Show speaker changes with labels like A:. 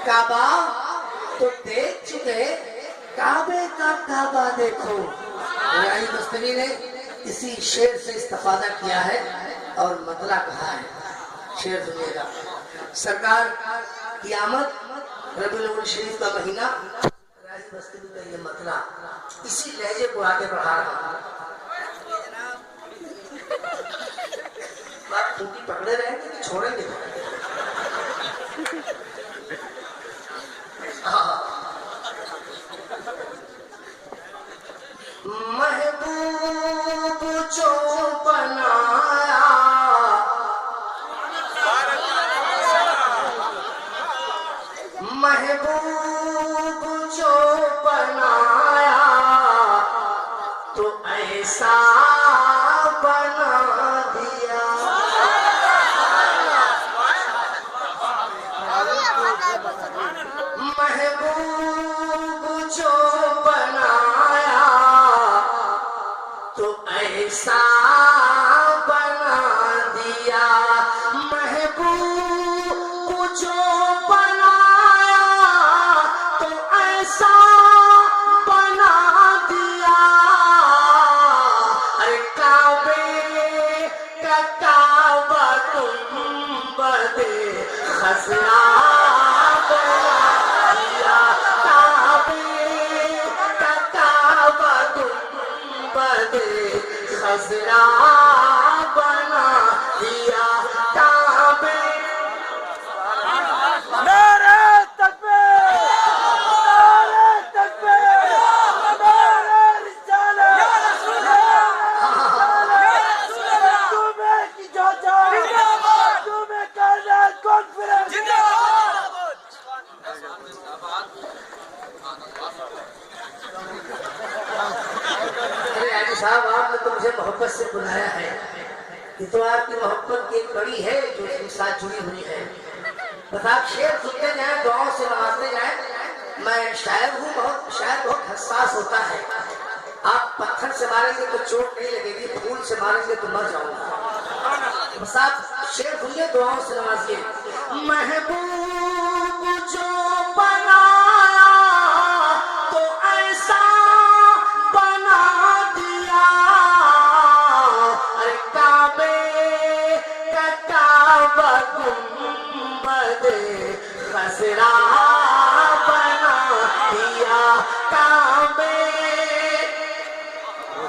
A: काबा तो देख चुके, काबे का काबा देखो। राही बस्तमी ने इसी शेर से इस्तेफादा किया है और मतला कहा है। शेर सुनिएगा। सरकार क़यामत रबीउल अव्वल शरीफ का महीना, राही बस्तमी का ये मतला इसी लहजे को आगे बढ़ा रहा हूँ। बात खूंटी पकड़े रहेंगे कि छोड़ेंगे? महबूब जो बनाया, महबूब जो बनाया तो ऐसा बना दिया। महबूब जो बनाया तो ऐसा बना दिया। महबूब जो बनाया तो ऐसा बना दिया। अरे काबे का काबा गुंबदे खज़रा बना दिया। काबे का काबा गुंबदे खज़रा बना दिया। काबे
B: नारे तकबीर, नारे तकबीर, नारे रिसालत, या रसूल अल्लाह, तुम्हें की चाचा, तुम्हें करना कॉन्फ्रेंस
A: साहब, आपने तो मुझे मोहब्बत से बुलाया है। ये तो आपकी मोहब्बत की एक कड़ी है जो इसके साथ जुड़ी हुई है। बस आप शेर सुनते जाएं, दुआओं से नवाजते जाएं। मैं शायर हूँ, शायर बहुत हसास होता है। आप पत्थर से मारेंगे तो चोट नहीं लगेगी, फूल से मारेंगे तो मर जाऊंगा। बस आप शेर सुनिए, दुआओं से नवाजिए। महबूब जो बनाया तो ऐसा बना दिया। अरे काबे का काबा गुंबदे खज़रा